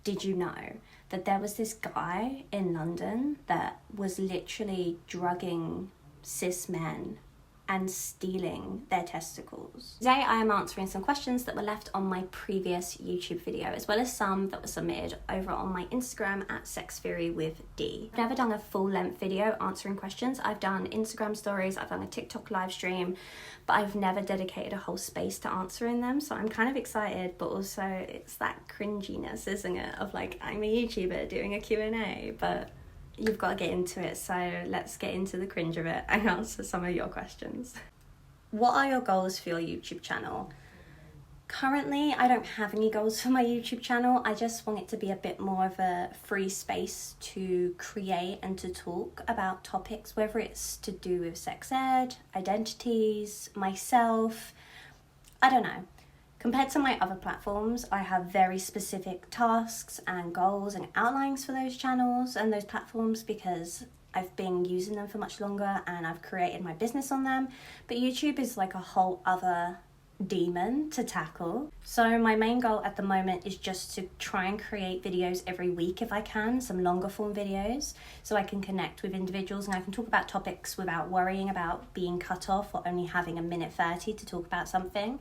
did you know that there was this guy in London that was literally drugging cis men and stealing their testicles? Today I am answering some questions that were left on my previous YouTube video, as well as some that were submitted over on my Instagram at Sex Theory with D. I've never done a full length video answering questions. I've done Instagram stories, I've done a TikTok live stream, but I've never dedicated a whole space to answering them. So I'm kind of excited, but also it's that cringiness, isn't it? Of like, I'm a YouTuber doing a Q&A, but you've got to get into it, so let's get into the cringe of it and answer some of your questions. What are your goals for your YouTube channel? Currently, I don't have any goals for my YouTube channel. I just want it to be a bit more of a free space to create and to talk about topics, whether it's to do with sex ed, identities, myself, I don't know. Compared to my other platforms, I have very specific tasks and goals and outlines for those channels and those platforms because I've been using them for much longer and I've created my business on them. But YouTube is like a whole other demon to tackle. So my main goal at the moment is just to try and create videos every week if I can, some longer form videos, so I can connect with individuals and I can talk about topics without worrying about being cut off or only having a minute 30 to talk about something.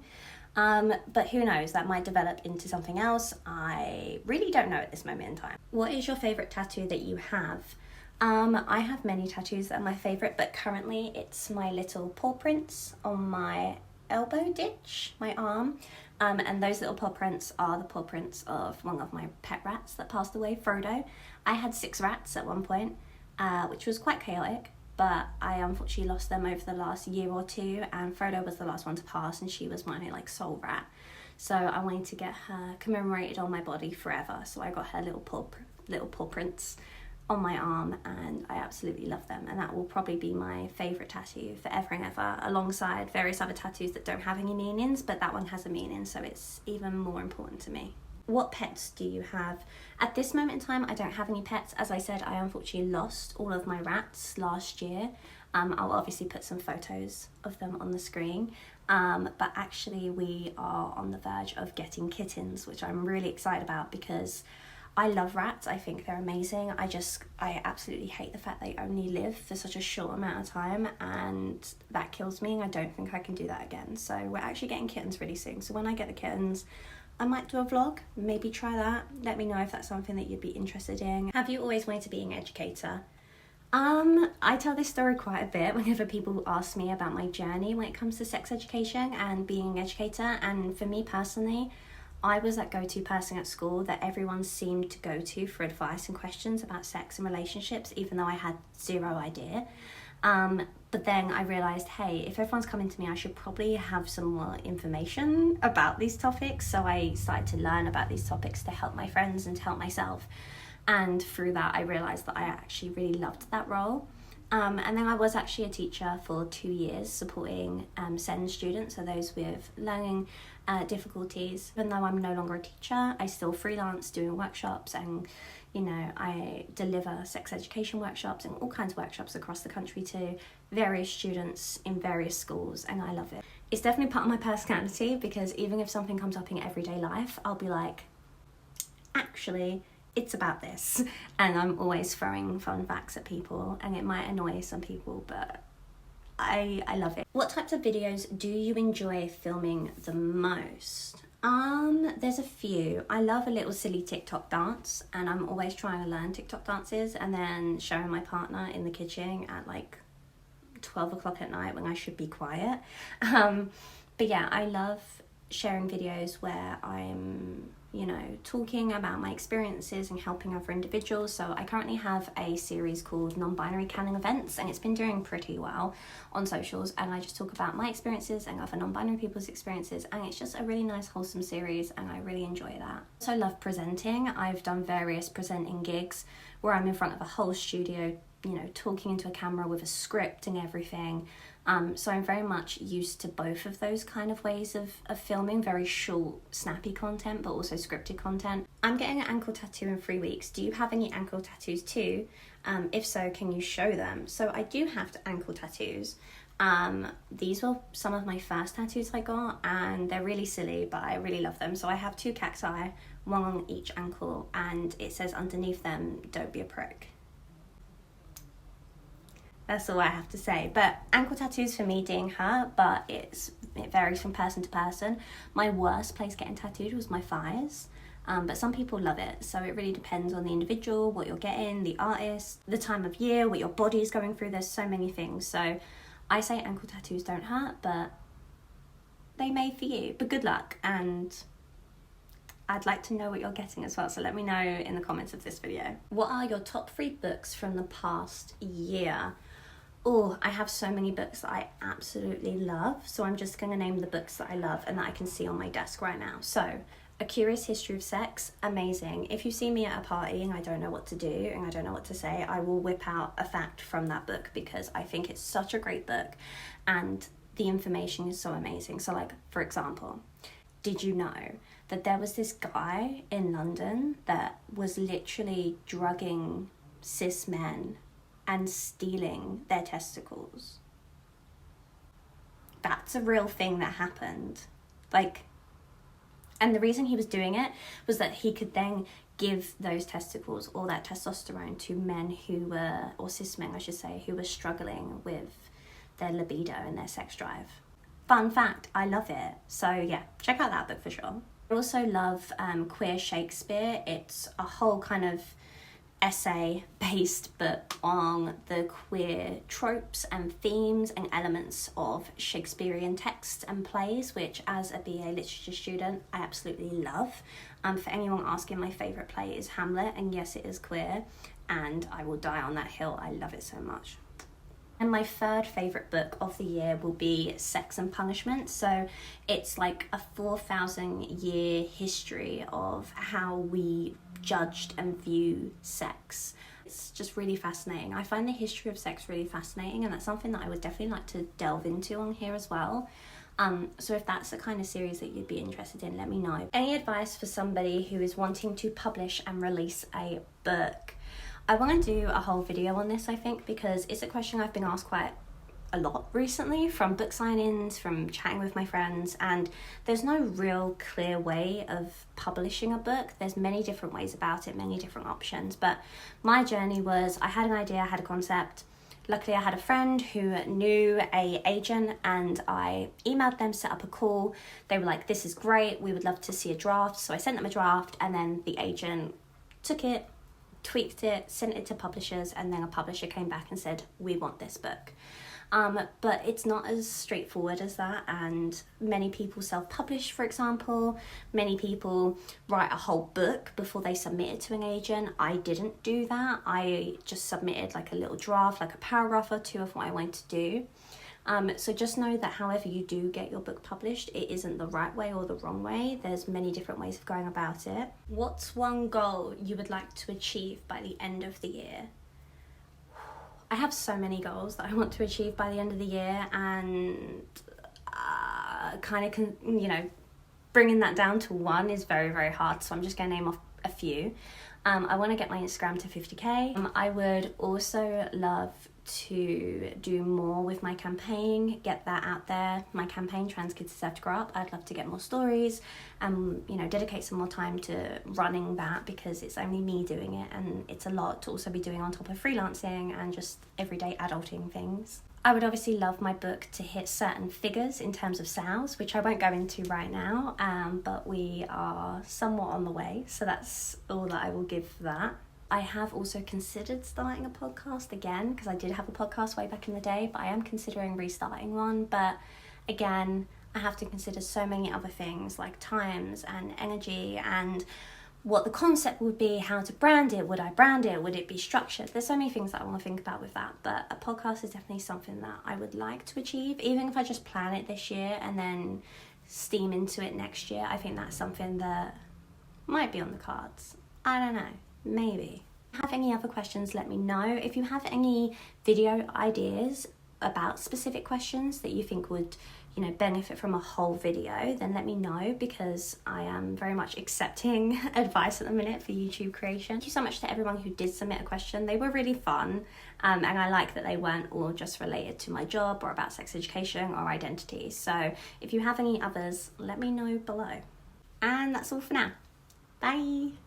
But who knows, that might develop into something else. I really don't know at this moment in time. What is your favourite tattoo that you have? I have many tattoos that are my favourite, but currently it's my little paw prints on my elbow ditch, my arm. And those little paw prints are the paw prints of one of my pet rats that passed away, Frodo. I had 6 rats at one point, which was quite chaotic. But I unfortunately lost them over the last year or two, and Frodo was the last one to pass, and she was my like sole rat. So I wanted to get her commemorated on my body forever. So I got her little paw prints on my arm, and I absolutely love them. And that will probably be my favourite tattoo forever and ever, alongside various other tattoos that don't have any meanings, but that one has a meaning, so it's even more important to me. What pets do you have? At this moment in time, I don't have any pets. As I said, I unfortunately lost all of my rats last year. I'll obviously put some photos of them on the screen. But actually we are on the verge of getting kittens, which I'm really excited about because I love rats. I think they're amazing. I absolutely hate the fact they only live for such a short amount of time, and that kills me. I don't think I can do that again. So we're actually getting kittens really soon. So when I get the kittens, I might do a vlog, maybe try that. Let me know if that's something that you'd be interested in. Have you always wanted to be an educator? I tell this story quite a bit whenever people ask me about my journey when it comes to sex education and being an educator. And for me personally, I was that go-to person at school that everyone seemed to go to for advice and questions about sex and relationships, even though I had zero idea. But then I realised, hey, if everyone's coming to me, I should probably have some more information about these topics. So I started to learn about these topics to help my friends and to help myself. And through that, I realised that I actually really loved that role. And then I was actually a teacher for 2 years, supporting SEND students, so those with learning difficulties. Even though I'm no longer a teacher, I still freelance doing workshops, and I deliver sex education workshops and all kinds of workshops across the country to various students in various schools, and I love it. It's definitely part of my personality because even if something comes up in everyday life, I'll be like, actually, it's about this. And I'm always throwing fun facts at people, and it might annoy some people, but I love it. What types of videos do you enjoy filming the most? There's a few. I love a little silly TikTok dance, and I'm always trying to learn TikTok dances and then showing my partner in the kitchen at like 12 o'clock at night when I should be quiet. But yeah, I love sharing videos where I'm talking about my experiences and helping other individuals. So I currently have a series called Non-Binary Canon Events, and it's been doing pretty well on socials, and I just talk about my experiences and other non-binary people's experiences, and it's just a really nice wholesome series, and I really enjoy that. So I love presenting. I've done various presenting gigs where I'm in front of a whole studio, talking into a camera with a script and everything. So I'm very much used to both of those kind of ways of filming, very short, snappy content, but also scripted content. I'm getting an ankle tattoo in 3 weeks. Do you have any ankle tattoos too? If so, can you show them? So I do have ankle tattoos. These were some of my first tattoos I got, and they're really silly, but I really love them. So I have 2 cacti one on each ankle, and it says underneath them, "Don't be a prick." That's all I have to say. But ankle tattoos for me didn't hurt, but it varies from person to person. My worst place getting tattooed was my thighs. But some people love it, so it really depends on the individual, what you're getting, the artist, the time of year, what your body is going through. There's so many things. So I say ankle tattoos don't hurt, but they may for you. But good luck, and I'd like to know what you're getting as well, so let me know in the comments of this video. What are your top 3 books from the past year? Oh, I have so many books that I absolutely love, so I'm just going to name the books that I love and that I can see on my desk right now. So, A Curious History of Sex, amazing. If you see me at a party and I don't know what to do and I don't know what to say, I will whip out a fact from that book because I think it's such a great book and the information is so amazing. So like, for example, did you know that there was this guy in London that was literally drugging cis men and stealing their testicles? That's a real thing that happened. And the reason he was doing it was that he could then give those testicles or that testosterone to men who were, or cis men I should say, who were struggling with their libido and their sex drive. Fun fact, I love it. So yeah, check out that book for sure. I also love Queer Shakespeare. It's a whole kind of essay-based book on the queer tropes and themes and elements of Shakespearean texts and plays, which as a BA literature student, I absolutely love. For anyone asking, my favourite play is Hamlet, and yes, it is queer, and I will die on that hill. I love it so much. And my third favourite book of the year will be Sex and Punishment. So it's like a 4,000-year history of how we judged and view sex. It's just really fascinating. I find the history of sex really fascinating, and that's something that I would definitely like to delve into on here as well. So if that's the kind of series that you'd be interested in, let me know. Any advice for somebody who is wanting to publish and release a book? I want to do a whole video on this, I think, because it's a question I've been asked quite a lot recently, from book signings, from chatting with my friends, and there's no real clear way of publishing a book. There's many different ways about it, many different options, but my journey was, I had an idea, I had a concept. Luckily I had a friend who knew a agent, and I emailed them, set up a call. They were like, this is great, we would love to see a draft. So I sent them a draft, and then the agent took it, tweaked it, sent it to publishers, and then a publisher came back and said, we want this book. But it's not as straightforward as that, and many people self-publish, for example. Many people write a whole book before they submit it to an agent. I didn't do that. I just submitted like a little draft, like a paragraph or two of what I wanted to do. So just know that however you do get your book published, it isn't the right way or the wrong way. There's many different ways of going about it. What's one goal you would like to achieve by the end of the year? I have so many goals that I want to achieve by the end of the year, and bringing that down to one is very, very hard. So I'm just going to name off a few. I want to get my Instagram to 50k. I would also love to do more with my campaign, get that out there. My campaign, Trans Kids Deserve to Grow Up, I'd love to get more stories and dedicate some more time to running that, because it's only me doing it and it's a lot to also be doing on top of freelancing and just everyday adulting things. I would obviously love my book to hit certain figures in terms of sales, which I won't go into right now, but we are somewhat on the way, so that's all that I will give for that. I have also considered starting a podcast again, because I did have a podcast way back in the day, but I am considering restarting one. But again, I have to consider so many other things like times and energy and what the concept would be, how to brand it, would I brand it, would it be structured? There's so many things that I want to think about with that, but a podcast is definitely something that I would like to achieve, even if I just plan it this year and then steam into it next year. I think that's something that might be on the cards. I don't know. Maybe. If you have any other questions, let me know. If you have any video ideas about specific questions that you think would, benefit from a whole video, then let me know, because I am very much accepting advice at the minute for YouTube creation. Thank you so much to everyone who did submit a question. They were really fun, and I like that they weren't all just related to my job or about sex education or identity. So if you have any others, let me know below. And that's all for now. Bye.